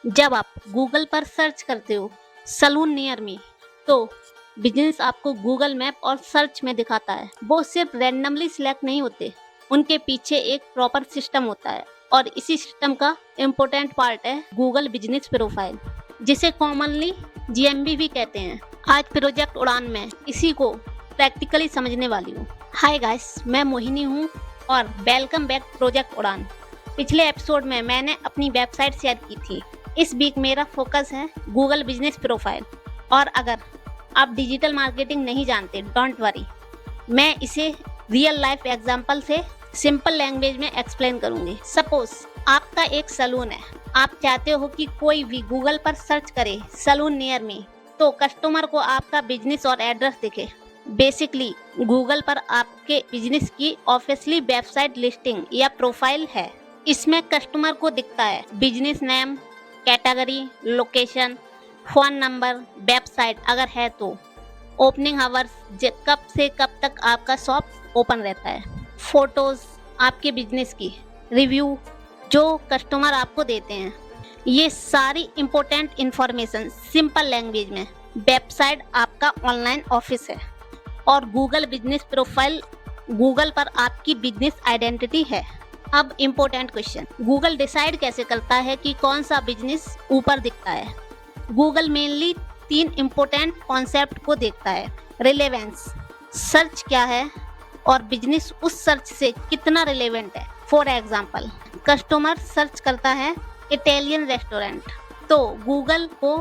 जब आप गूगल पर सर्च करते हो सलून नियर मी, तो बिजनेस आपको गूगल मैप और सर्च में दिखाता है। वो सिर्फ रैंडमली सिलेक्ट नहीं होते, उनके पीछे एक प्रॉपर सिस्टम होता है और इसी सिस्टम का इम्पोर्टेंट पार्ट है गूगल बिजनेस प्रोफाइल, जिसे कॉमनली जीएमबी भी कहते हैं। आज प्रोजेक्ट उड़ान में इसी को प्रैक्टिकली समझने वाली हूँ। हाय गाइस, मैं मोहिनी हूँ और वेलकम बैक प्रोजेक्ट उड़ान। पिछले एपिसोड में मैंने अपनी वेबसाइट शेयर की थी। इस वीक मेरा फोकस है गूगल बिजनेस प्रोफाइल। और अगर आप डिजिटल मार्केटिंग नहीं जानते, डोंट वरी, मैं इसे रियल लाइफ एग्जांपल से सिंपल लैंग्वेज में एक्सप्लेन करूंगी। सपोज आपका एक सलून है, आप चाहते हो कि कोई भी गूगल पर सर्च करे सलून नियर मी, तो कस्टमर को आपका बिजनेस और एड्रेस दिखे। बेसिकली गूगल पर आपके बिजनेस की ऑफिशियली वेबसाइट लिस्टिंग या प्रोफाइल है। इसमें कस्टमर को दिखता है business name, category, location, phone number, website अगर है तो, ओपनिंग आवर्स, कब से कब तक आपका शॉप ओपन रहता है, फ़ोटोज़ आपके बिजनेस की, रिव्यू जो कस्टमर आपको देते हैं। ये सारी इम्पोर्टेंट इन्फॉर्मेशन सिंपल लैंग्वेज में। वेबसाइट आपका ऑनलाइन ऑफिस है और गूगल बिजनेस प्रोफाइल गूगल पर आपकी बिजनेस आइडेंटिटी है। अब इम्पोर्टेंट क्वेश्चन, गूगल डिसाइड कैसे करता है कि कौन सा बिजनेस ऊपर दिखता है? गूगल मेनली 3 इम्पोर्टेंट कॉन्सेप्ट को देखता है। रिलेवेंस, सर्च क्या है और बिजनेस उस सर्च से कितना रिलेवेंट है। फॉर एग्जांपल, कस्टमर सर्च करता है इटालियन रेस्टोरेंट, तो गूगल को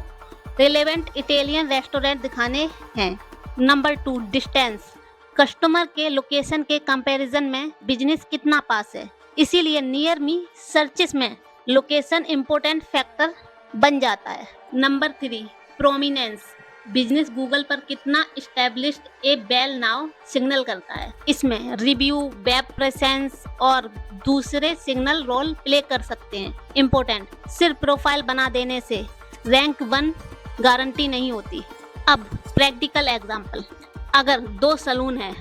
रिलेवेंट इटालियन रेस्टोरेंट दिखाने हैं। नंबर 2, डिस्टेंस, कस्टमर के लोकेशन के कंपैरिजन में बिजनेस कितना पास है, इसीलिए नियर मी सर्चेस में लोकेशन इम्पोर्टेंट फैक्टर बन जाता है। नंबर 3, प्रोमिनेंस, बिजनेस गूगल पर कितना इस्टेब्लिश्ड ए वेल नाउ सिग्नल करता है। इसमें रिव्यू, वेब प्रेजेंस और दूसरे सिग्नल रोल प्ले कर सकते हैं। इम्पोर्टेंट, सिर्फ प्रोफाइल बना देने से रैंक 1 गारंटी नहीं होती। अब प्रैक्टिकल एग्जांपल, अगर 2 सलून है,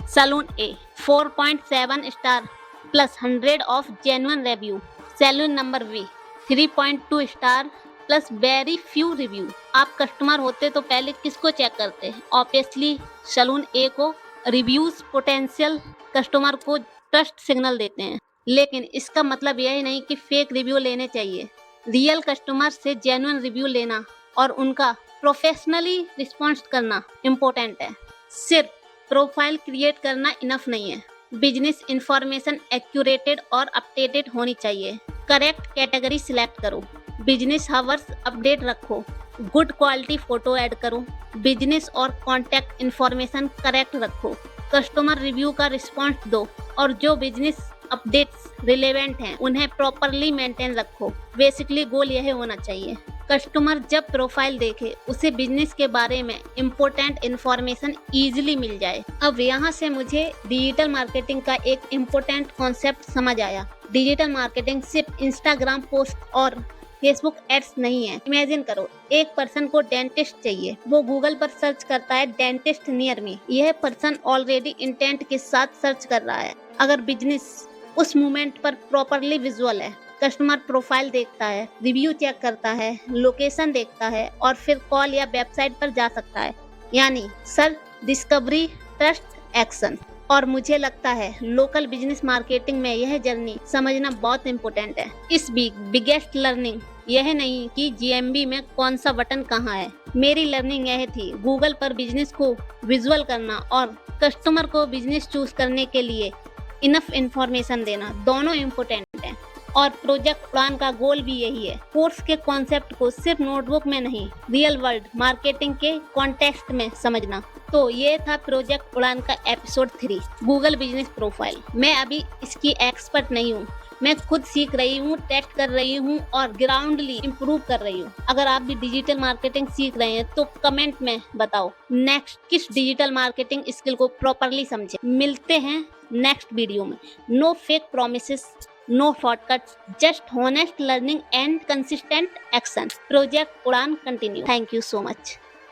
salon A 4.7 star plus 100 of genuine review, salon number B 3.2 star plus very few review. आप कस्टमर होते तो पहले किसको चेक करते? ऑब्वियसली सलून ए को। रिव्यूज पोटेंशियल कस्टमर को ट्रस्ट सिग्नल देते हैं, लेकिन इसका मतलब यह नहीं कि फेक रिव्यू लेने चाहिए। रियल कस्टमर से जेन्युइन रिव्यू लेना और उनका प्रोफेशनली रिस्पॉन्स करना इम्पोर्टेंट है। सिर्फ प्रोफाइल क्रिएट करना इनफ नहीं है, बिजनेस इंफॉर्मेशन एक्यूरेटेड और अपडेटेड होनी चाहिए। करेक्ट कैटेगरी सिलेक्ट करो, बिजनेस हावर्स अपडेट रखो, गुड क्वालिटी फोटो ऐड करो, बिजनेस और कॉन्टैक्ट इंफॉर्मेशन करेक्ट रखो, कस्टमर रिव्यू का रिस्पॉन्स दो और जो बिजनेस अपडेट्स रिलेवेंट हैं उन्हें प्रॉपरली मेंटेन रखो। बेसिकली गोल यह होना चाहिए, कस्टमर जब प्रोफाइल देखे उसे बिजनेस के बारे में इम्पोर्टेंट इन्फॉर्मेशन ईजिली मिल जाए। अब यहाँ से मुझे डिजिटल मार्केटिंग का एक इम्पोर्टेंट कॉन्सेप्ट समझ आया। डिजिटल मार्केटिंग सिर्फ इंस्टाग्राम पोस्ट और फेसबुक एड्स नहीं है। इमेजिन करो, एक पर्सन को डेंटिस्ट चाहिए, वो गूगल पर सर्च करता है डेंटिस्ट नियर मी। यह पर्सन ऑलरेडी इंटेंट के साथ सर्च कर रहा है। अगर बिजनेस उस मोमेंट पर प्रॉपरली विजुअल है, कस्टमर प्रोफाइल देखता है, रिव्यू चेक करता है, लोकेशन देखता है और फिर कॉल या वेबसाइट पर जा सकता है, यानी सर डिस्कवरी, ट्रस्ट, एक्शन। और मुझे लगता है लोकल बिजनेस मार्केटिंग में यह जर्नी समझना बहुत इम्पोर्टेंट है। इस बिगेस्ट लर्निंग यह नहीं कि जीएमबी में कौन सा बटन कहाँ है। मेरी लर्निंग यह थी गूगल पर बिजनेस को विजुअल करना और कस्टमर को बिजनेस चूज करने के लिए इनफ इंफॉर्मेशन देना, दोनों इम्पोर्टेंट हैं। और प्रोजेक्ट उड़ान का गोल भी यही है, कोर्स के कॉन्सेप्ट को सिर्फ नोटबुक में नहीं, रियल वर्ल्ड मार्केटिंग के कॉन्टेक्स्ट में समझना। तो ये था प्रोजेक्ट उड़ान का एपिसोड 3, गूगल बिजनेस प्रोफाइल। मैं अभी इसकी एक्सपर्ट नहीं हूँ, मैं खुद सीख रही हूँ, टेस्ट कर रही हूँ और ग्राउंडली इम्प्रूव कर रही हूँ। अगर आप भी डिजिटल मार्केटिंग सीख रहे हैं तो कमेंट में बताओ नेक्स्ट किस डिजिटल मार्केटिंग स्किल को प्रॉपरली समझे। मिलते हैं नेक्स्ट वीडियो में। No fake promises, no shortcuts, just honest learning and consistent action. Project Udan continue. Thank you so much.